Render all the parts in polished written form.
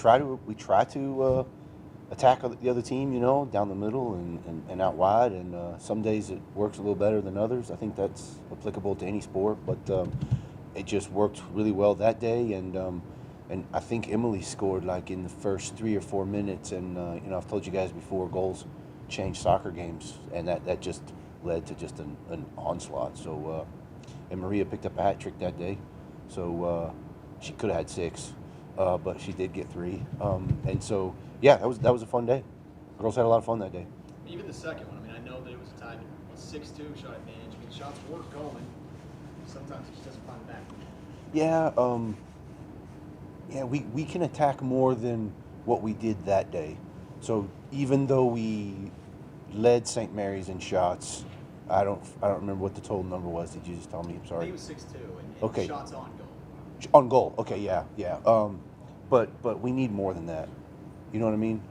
try to attack the other team, down the middle and out wide. And some days it works a little better than others. I think that's applicable to any sport, but it just worked really well that day. And I think Emily scored like in the first 3 or 4 minutes. And I've told you guys before, goals change soccer games, and that just led to just an onslaught. So and Maria picked up a hat trick that day, so she could have had 6. But she did get 3, and so yeah, that was a fun day. Girls had a lot of fun that day. Even the second one, I mean, I know that it was tied 6-2 shot advantage. I mean, shots were going. Sometimes it just doesn't find the back. Yeah, we can attack more than what we did that day. So even though we led St. Mary's in shots, I don't remember what the total number was. Did you just tell me? I'm sorry. I think it was 6-2, and okay. Shots on goal. On goal, okay, yeah. But we need more than that. You know what I mean?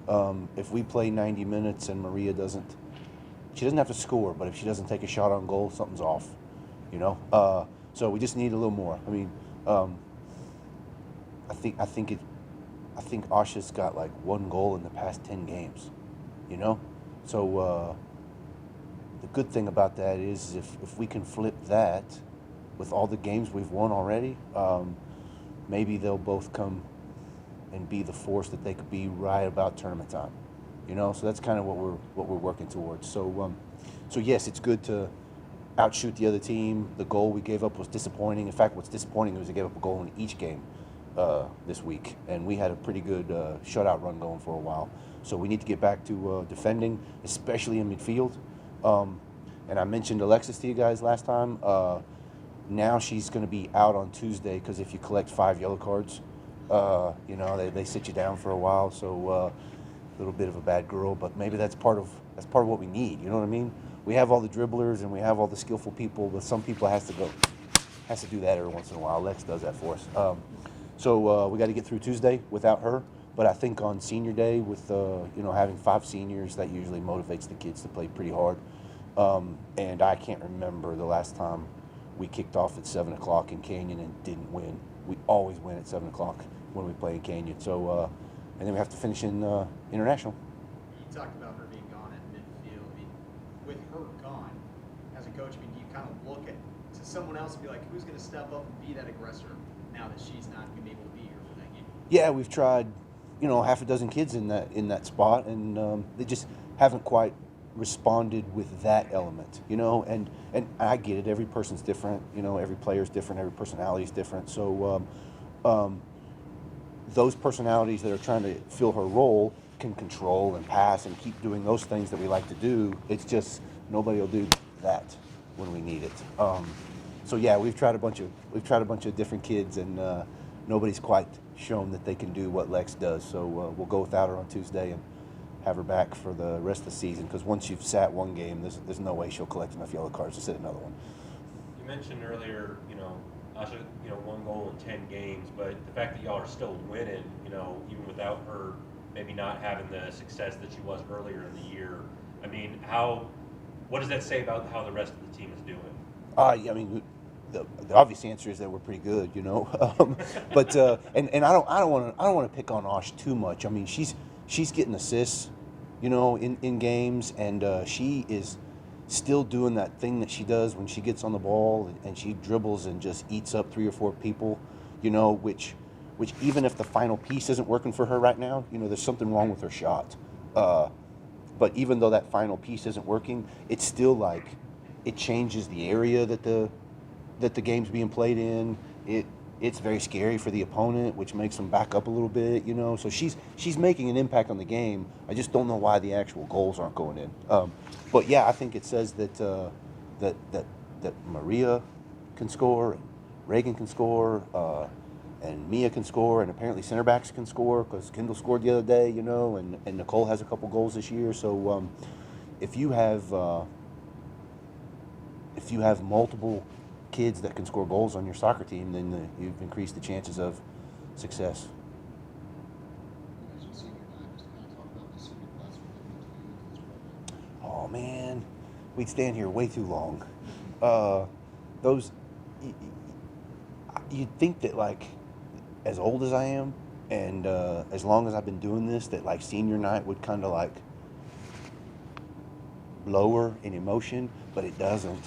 If we play 90 minutes and Maria she doesn't have to score, but if she doesn't take a shot on goal, something's off. So we just need a little more. I mean, I think Asha's got like 1 goal in the past 10 games. So the good thing about that is if we can flip that with all the games we've won already, maybe they'll both come and be the force that they could be right about tournament time. So that's kind of what we're working towards. So yes, it's good to outshoot the other team. The goal we gave up was disappointing. In fact, what's disappointing is we gave up a goal in each game this week, and we had a pretty good shutout run going for a while. So we need to get back to defending, especially in midfield. And I mentioned Alexis to you guys last time. Now she's going to be out on Tuesday because if you collect 5 yellow cards, they sit you down for a while. So a little bit of a bad girl, but maybe that's part of what we need. You know what I mean? We have all the dribblers and we have all the skillful people, but some people has to do that every once in a while. Lex does that for us. So we got to get through Tuesday without her. But I think on senior day with having 5 seniors, that usually motivates the kids to play pretty hard. And I can't remember the last time we kicked off at 7 o'clock in Canyon and didn't win. We always win at 7 o'clock when we play in Canyon. So, and then we have to finish in International. You talked about her being gone at midfield. I mean, with her gone, as a coach, do you kind of look to someone else and be like, who's going to step up and be that aggressor now that she's not going to be able to be here for that game? Yeah, we've tried, half a dozen kids in that spot, and they just haven't quite responded with that element, and I get it. Every person's different, every player's different, every personality's different. So those personalities that are trying to fill her role can control and pass and keep doing those things that we like to do. It's just nobody will do that when we need it. So yeah, we've tried a bunch of different kids, and nobody's quite shown that they can do what Lex does. So we'll go without her on Tuesday and have her back for the rest of the season, because once you've sat one game, there's no way she'll collect enough yellow cards to sit another one. You mentioned earlier, Asha, 1 goal in 10 games, but the fact that y'all are still winning, even without her maybe not having the success that she was earlier in the year, I mean, what does that say about how the rest of the team is doing? I mean, the obvious answer is that we're pretty good, but and I don't want to pick on Ash too much. I mean, she's getting assists, in games, and she is still doing that thing that she does when she gets on the ball and she dribbles and just eats up 3 or 4 people, which even if the final piece isn't working for her right now, there's something wrong with her shot. But even though that final piece isn't working, it's still like it changes the area that the game's being played in. It's very scary for the opponent, which makes them back up a little bit, So she's making an impact on the game. I just don't know why the actual goals aren't going in. But yeah, I think it says that Maria can score, and Reagan can score, and Mia can score, and apparently center backs can score because Kendall scored the other day, and Nicole has a couple goals this year. So if you have multiple kids that can score goals on your soccer team, then you've increased the chances of success. Oh man, we'd stand here way too long. You'd think that, like, as old as I am, And as long as I've been doing this, that like senior night would kind of like lower in emotion, but it doesn't.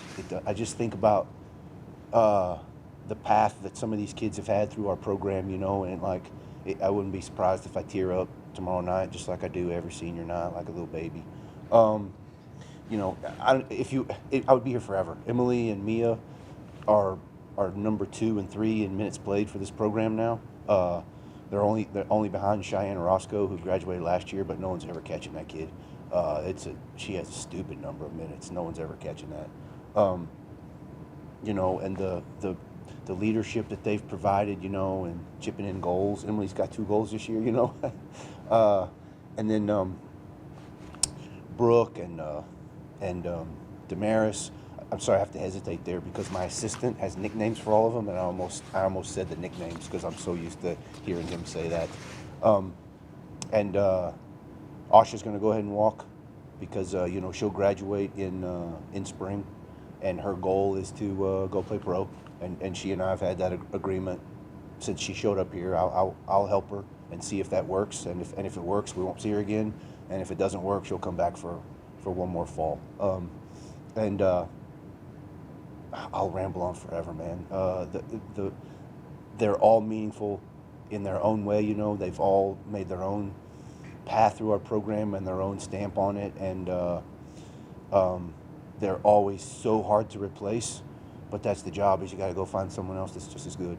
I just think about the path that some of these kids have had through our program, you know, and like I wouldn't be surprised if I tear up tomorrow night, just like I do every senior night, like a little baby. You know, I would be here forever. Emily and Mia are number 2 and 3 in minutes played for this program now. They're only behind Cheyenne Orozco, who graduated last year, but no one's ever catching that kid. She has a stupid number of minutes. No one's ever catching that. You know, and the leadership that they've provided, you know, and chipping in goals. Emily's got 2 goals this year, you know. And then Brooke and Damaris. I'm sorry, I have to hesitate there because my assistant has nicknames for all of them, and I almost said the nicknames because I'm so used to hearing him say that. And Asha's going to go ahead and walk because you know, she'll graduate in spring, and her goal is to go play pro. And she and I have had that agreement since she showed up here. I'll help her and see if that works, and if it works, we won't see her again, and if it doesn't work, she'll come back for one more fall. And I'll ramble on forever, man. They're all meaningful in their own way, you know. They've all made their own path through our program and their own stamp on it, and they're always so hard to replace. But that's the job, is you got to go find someone else that's just as good.